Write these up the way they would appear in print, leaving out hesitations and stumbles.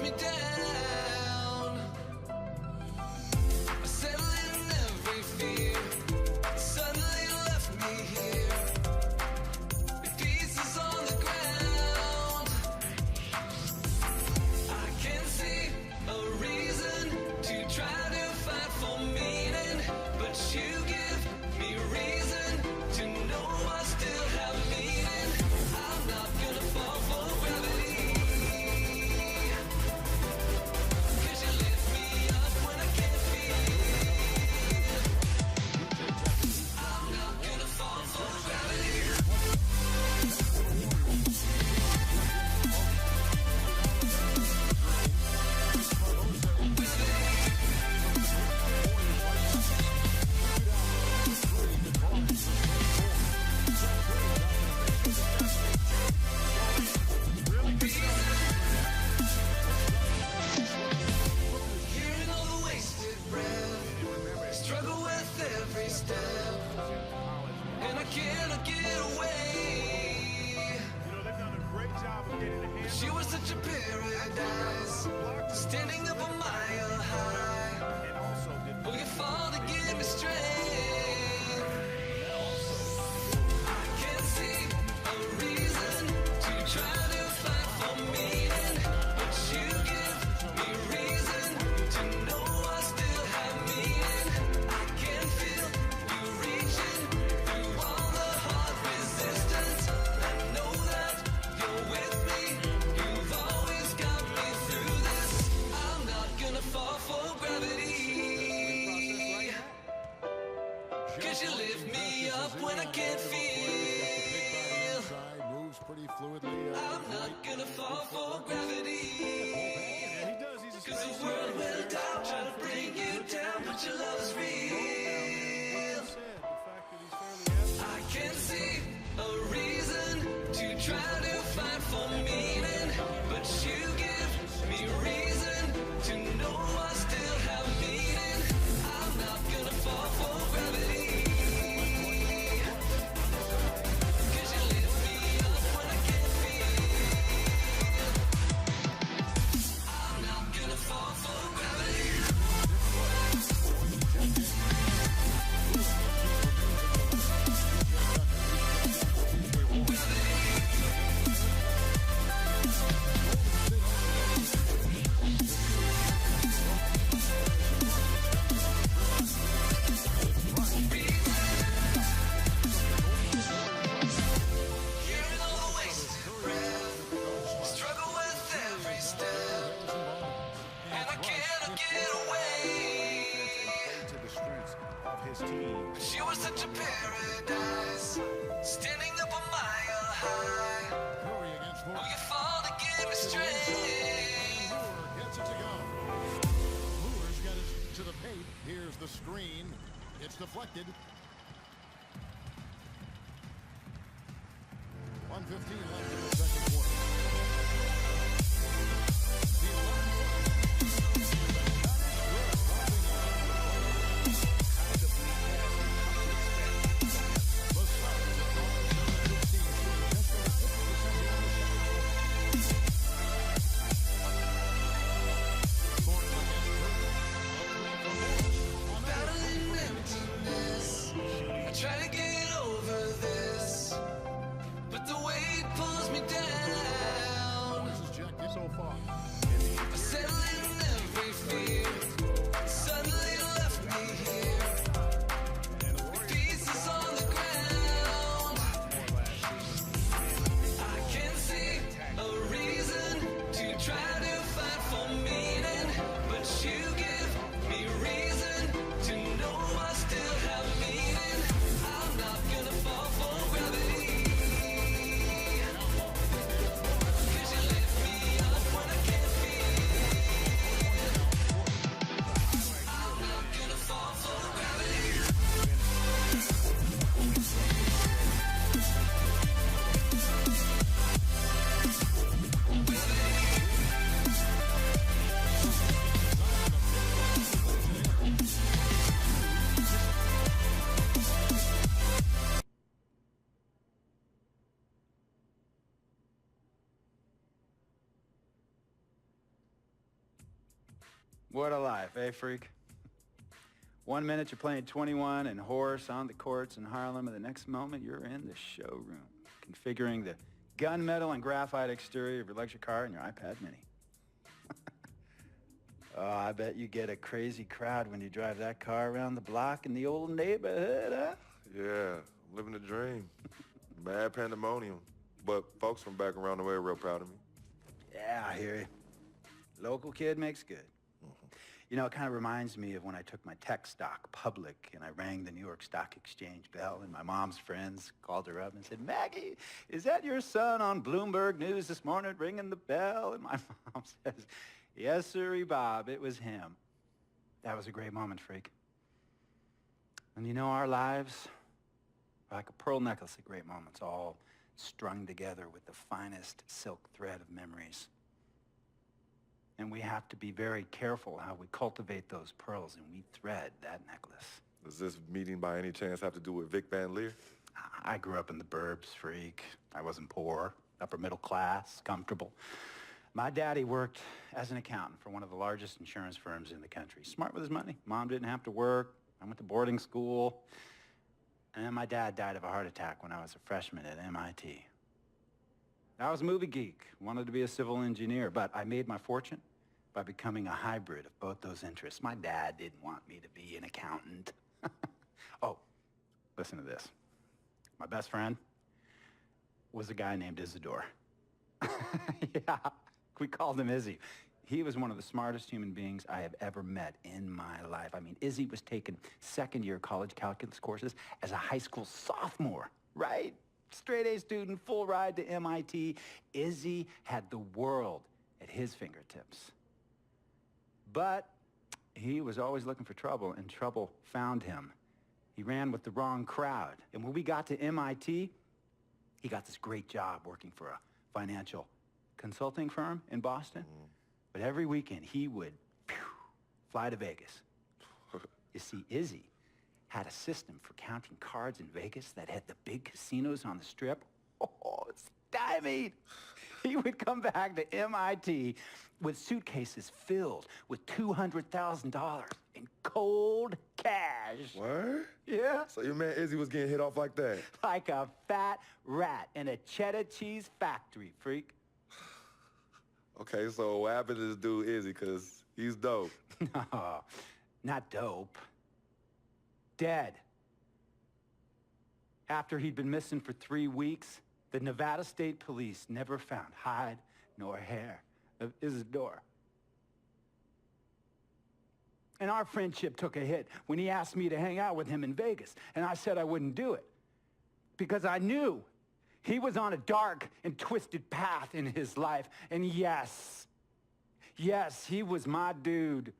me down. I settle in every fear, suddenly left me here, with pieces on the ground. I can't see a reason to try to fight for meaning, but you give me reason to know I still have meaning. I'm not gonna fall for gravity, 'cause you lift me up when I can't feel. I'm not gonna fall for gravity. Hearing all the wasted breath, struggle with every step, and I cannot get away. She was such a paradise, standing up a mile high. Oh, you fall to give me strength. I can't see a reason to try to fight for meaning, but you give me reason to know I still have meaning. I can feel you reaching through all the hard resistance. I know that you're with me. You've always got me through this. I'm not gonna fall for gravity, 'cause you lift me up when I can't feel. Moves pretty fluidly. I'm not gonna fall for gravity, 'cause the world will doubt, try to bring you down, but your love is real. I can't see a reason to try to fight for meaning, but you give me reason to know I still have meaning. I'm not gonna fall for gravity, 'cause you lift me up when I can't feel. I'm not gonna fall for gravity. Hearing all the wasted breath, struggle with every step, and I cannot get away. To the strengths of his team. But you were such a paradise, standing up a mile high. Curry against Oh, Moore. you fall to give me strength. Moore gets it to go. Moore's got it to the paint. Here's the screen. It's deflected. 1:15 left in the second quarter. The 11 Battling emptiness, I try to get over this, but the weight pulls me down. This is Jack so far. I settle in every fear, suddenly left me here, with pieces on the ground. I can't see a reason to try to fight for meaning, but you give me reason to know I still have meaning. I'm not gonna fall for gravity, 'cause you lift me up when I can't feel. What a life, eh, freak? 1 minute you're playing 21 and horse on the courts in Harlem, and the next moment you're in the showroom, configuring the gunmetal and graphite exterior of your luxury car and your iPad mini. Oh, I bet you get a crazy crowd when you drive that car around the block in the old neighborhood, huh? Yeah, I'm living the dream. Mad pandemonium. But folks from back around the way are real proud of me. Yeah, I hear you. Local kid makes good. You know, it kind of reminds me of when I took my tech stock public and I rang the New York Stock Exchange bell and my mom's friends called her up and said, "Maggie, is that your son on Bloomberg News this morning ringing the bell?" And my mom says, "Yes, sirree, Bob, it was him." That was a great moment, freak. And you know, our lives are like a pearl necklace of great moments, all strung together with the finest silk thread of memories. And we have to be very careful how we cultivate those pearls and we thread that necklace. Does this meeting by any chance have to do with Vic Van Leer? I grew up in the burbs, freak. I wasn't poor, upper middle class, comfortable. My daddy worked as an accountant for one of the largest insurance firms in the country. Smart with his money. Mom didn't have to work. I went to boarding school. And then my dad died of a heart attack when I was a freshman at MIT. I was a movie geek, wanted to be a civil engineer, but I made my fortune by becoming a hybrid of both those interests. My dad didn't want me to be an accountant. Oh, listen to this. My best friend was a guy named Isidore. Yeah, we called him Izzy. He was one of the smartest human beings I have ever met in my life. I mean, Izzy was taking second-year college calculus courses as a high school sophomore, right? Straight-A student, full ride to MIT. Izzy had the world at his fingertips. But he was always looking for trouble, and trouble found him. He ran with the wrong crowd. And when we got to MIT, he got this great job working for a financial consulting firm in Boston. But every weekend, he would fly to Vegas. You see, Izzy had a system for counting cards in Vegas that had the big casinos on the Strip. Oh, stymied. He would come back to MIT with suitcases filled with $200,000 in cold cash. What? Yeah. So your man Izzy was getting hit off like that? Like a fat rat in a cheddar cheese factory, freak. Okay, so what happened to this dude Izzy? Because he's dope. No, not dope. Dead. After he'd been missing for 3 weeks, the Nevada State Police never found hide nor hair of Isidore. And our friendship took a hit when he asked me to hang out with him in Vegas, and I said I wouldn't do it because I knew he was on a dark and twisted path in his life. And yes, he was my dude.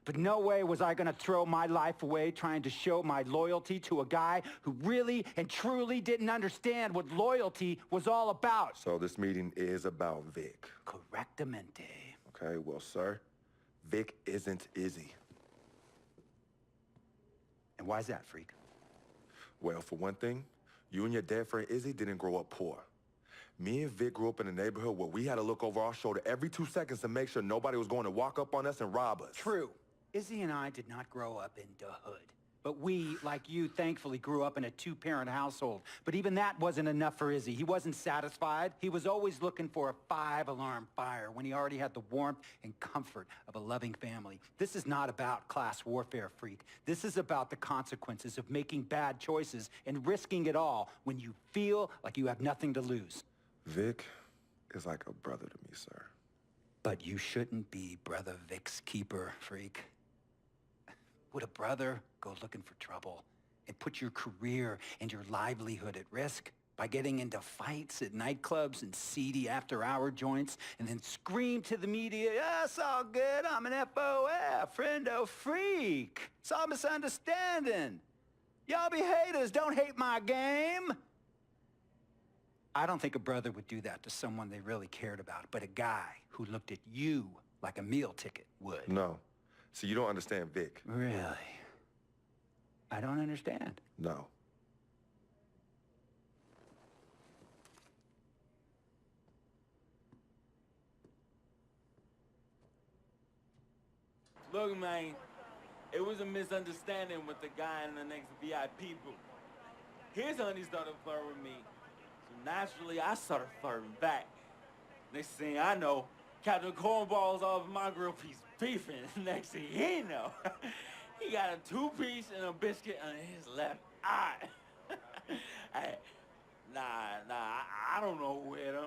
But no way was I gonna throw my life away trying to show my loyalty to a guy who really and truly didn't understand what loyalty was all about. So this meeting is about Vic. Correctamente. Okay, well, sir, Vic isn't Izzy. And why's that, freak? Well, for one thing, you and your dead friend Izzy didn't grow up poor. Me and Vic grew up in a neighborhood where we had to look over our shoulder every 2 seconds to make sure nobody was going to walk up on us and rob us. True. Izzy and I did not grow up in the hood. But we, like you, thankfully grew up in a 2-parent household. But even that wasn't enough for Izzy. He wasn't satisfied. He was always looking for a 5-alarm fire when he already had the warmth and comfort of a loving family. This is not about class warfare, freak. This is about the consequences of making bad choices and risking it all when you feel like you have nothing to lose. Vic is like a brother to me, sir. But you shouldn't be Brother Vic's keeper, freak. Would a brother go looking for trouble and put your career and your livelihood at risk by getting into fights at nightclubs and seedy after-hour joints and then scream to the media, "Yeah, it's all good, I'm an FOF, friendo freak. It's all misunderstanding. Y'all be haters, don't hate my game." I don't think a brother would do that to someone they really cared about, but a guy who looked at you like a meal ticket would. No. See, you don't understand Vic. Really? I don't understand. No. Look, man, it was a misunderstanding with the guy in the next VIP booth. His honey started flirting with me, so naturally I started flirting back. Next thing I know, Captain Cornball's off my grill piece beefing. Next thing he know, he got a 2-piece and a biscuit on his left eye. Hey, I don't know who hit him,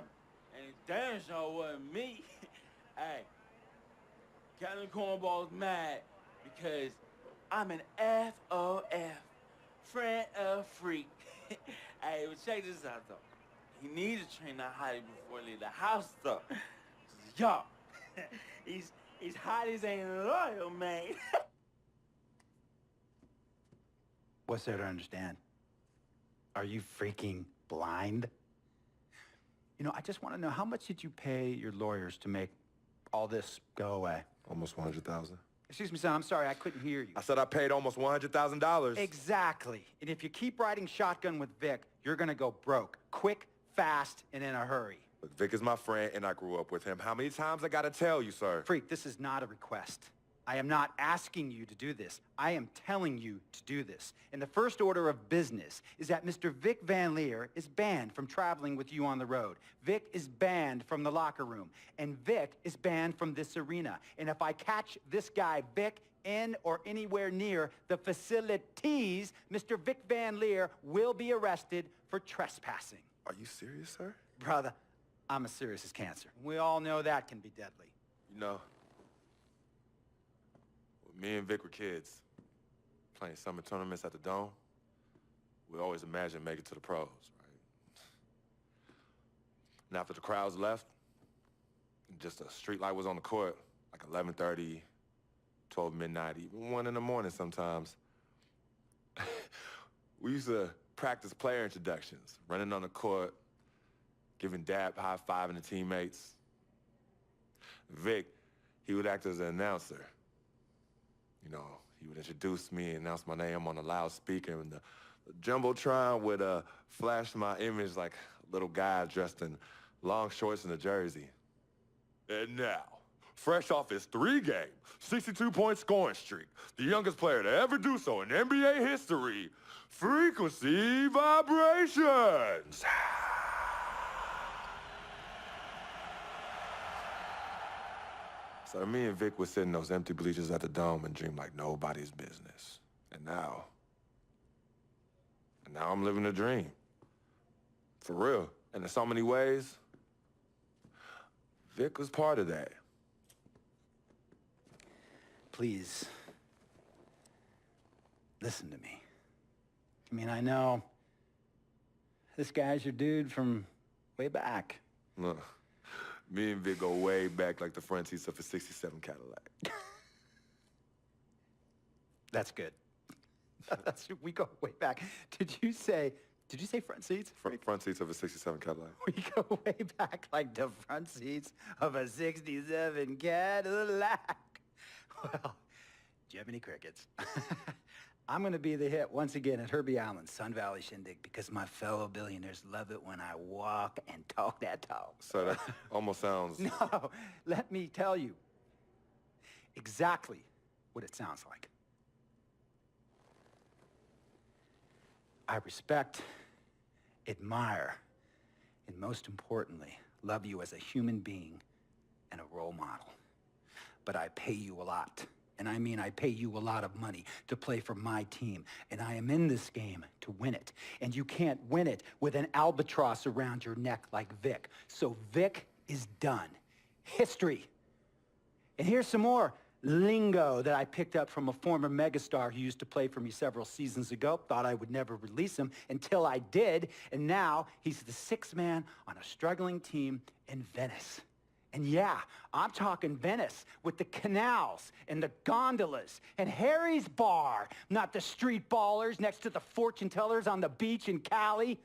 and it damn sure wasn't me. Hey, Captain Cornball's mad because I'm an FOF, friend of freak. Hey, but check this out though. He needs to train that hottie before he leave the house though. Yo, he's hotties ain't loyal, man. What's there to understand? Are you freaking blind? You know, I just want to know, how much did you pay your lawyers to make all this go away? Almost 100,000. Excuse me, son, I'm sorry, I couldn't hear you. I said I paid almost $100,000. Exactly. And if you keep riding shotgun with Vic, you're gonna go broke. Quick, fast, and in a hurry. Look, Vic is my friend, and I grew up with him. How many times I gotta tell you, sir? Freak, this is not a request. I am not asking you to do this. I am telling you to do this. And the first order of business is that Mr. Vic Van Leer is banned from traveling with you on the road. Vic is banned from the locker room. And Vic is banned from this arena. And if I catch this guy, Vic, in or anywhere near the facilities, Mr. Vic Van Leer will be arrested for trespassing. Are you serious, sir? Brother, I'm as serious as cancer. We all know that can be deadly. You know, when me and Vic were kids, playing summer tournaments at the Dome, we always imagined making it to the pros, right? And after the crowds left, just a street light was on the court, like 11:30, 12 midnight, even 1 in the morning sometimes. We used to practice player introductions, running on the court, giving dab, high-fiving the teammates. Vic, he would act as an announcer. You know, he would introduce me and announce my name on the loudspeaker, and the Jumbotron would flash my image like a little guy dressed in long shorts and a jersey. And now, fresh off his 3-game, 62-point scoring streak, the youngest player to ever do so in NBA history, Frequency Vibrations. So me and Vic would sit in those empty bleachers at the Dome and dream like nobody's business. And now I'm living a dream. For real. And in so many ways, Vic was part of that. Please, listen to me. I mean, I know this guy's your dude from way back. Look, me and Vic go way back like the front seats of a 67 Cadillac. That's good. We go way back. Did you say front seats? Front seats of a 67 Cadillac. We go way back like the front seats of a 67 Cadillac. Well, Jiminy Crickets. I'm going to be the hit once again at Herbie Allen's Sun Valley Shindig because my fellow billionaires love it when I walk and talk that talk. So that almost sounds... No, let me tell you exactly what it sounds like. I respect, admire, and most importantly, love you as a human being and a role model. But I pay you a lot. And I mean, I pay you a lot of money to play for my team. And I am in this game to win it. And you can't win it with an albatross around your neck like Vic. So Vic is done. History. And here's some more lingo that I picked up from a former megastar who used to play for me several seasons ago. Thought I would never release him until I did. And now he's the sixth man on a struggling team in Venice. And yeah, I'm talking Venice with the canals and the gondolas and Harry's bar, not the street ballers next to the fortune tellers on the beach in Cali.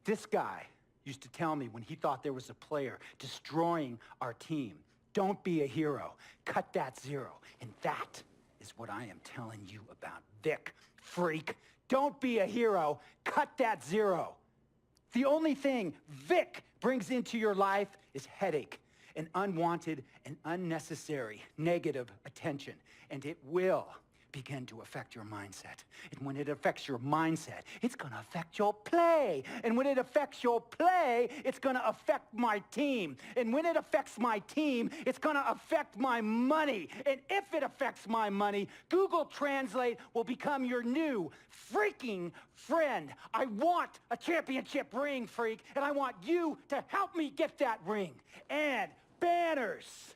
This guy used to tell me when he thought there was a player destroying our team, don't be a hero, cut that zero. And that is what I am telling you about Vic, freak. Don't be a hero, cut that zero. The only thing Vic brings into your life is headache. and unwanted and unnecessary negative attention, and it will begin to affect your mindset. And when it affects your mindset, it's going to affect your play. And when it affects your play, it's going to affect my team. And when it affects my team, it's going to affect my money. And if it affects my money, Google Translate will become your new freaking friend. I want a championship ring, freak, and I want you to help me get that ring. And banners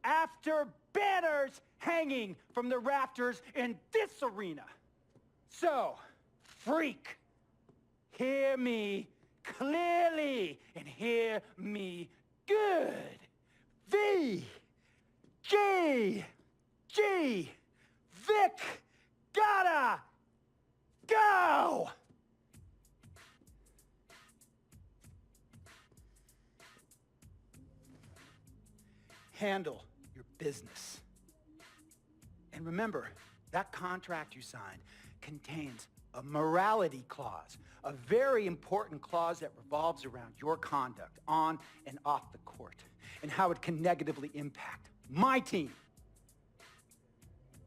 after banners hanging from the rafters in this arena. So, freak, hear me clearly and hear me good. V, G, Vic, gotta go! Handle your business. And remember, that contract you signed contains a morality clause, a very important clause that revolves around your conduct on and off the court, and how it can negatively impact my team.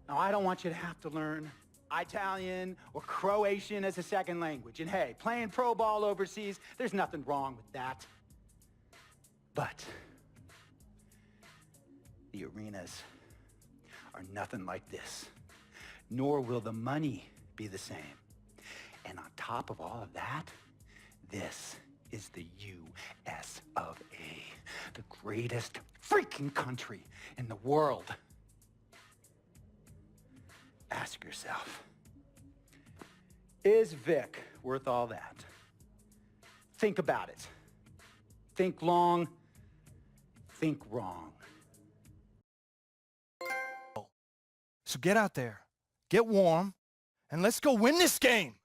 Now, I don't want you to have to learn Italian or Croatian as a second language. And hey, playing pro ball overseas, there's nothing wrong with that. But the arenas are nothing like this, nor will the money be the same. And on top of all of that, this is the US of A, the greatest freaking country in the world. Ask yourself, is Vic worth all that? Think about it. Think long, think wrong. So get out there, get warm, and let's go win this game!